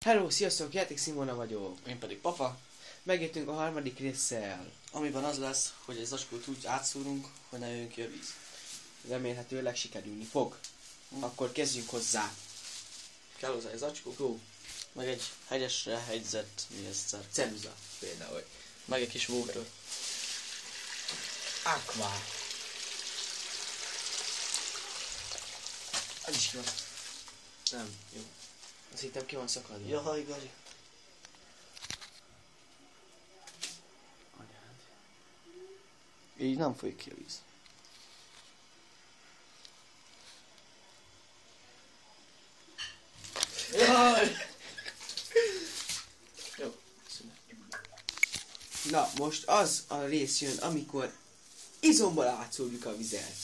Hello, sziasztok, Játék Simona vagyok. Én pedig Papa, Megértünk a harmadik résszel. amiben az lesz, hogy egy zacskót úgy átszúrunk, hogy ne jöjjön ki a víz. Remélhetőleg sikerülni fog. Akkor kezdjünk hozzá. Kell hozzá egy zacskó, Go. meg egy hegyesre hegyzett mészszer, Ceruza például. meg egy kis water. Aqua. Az is ki van. Nem, jó. Azt hittem ki van szakadva. Ja, igazi. Anyád. Így nem folyik ki a víz. Jaj! Jó, szünet. Na, most az a rész jön, amikor izomból átszórjuk a vizet.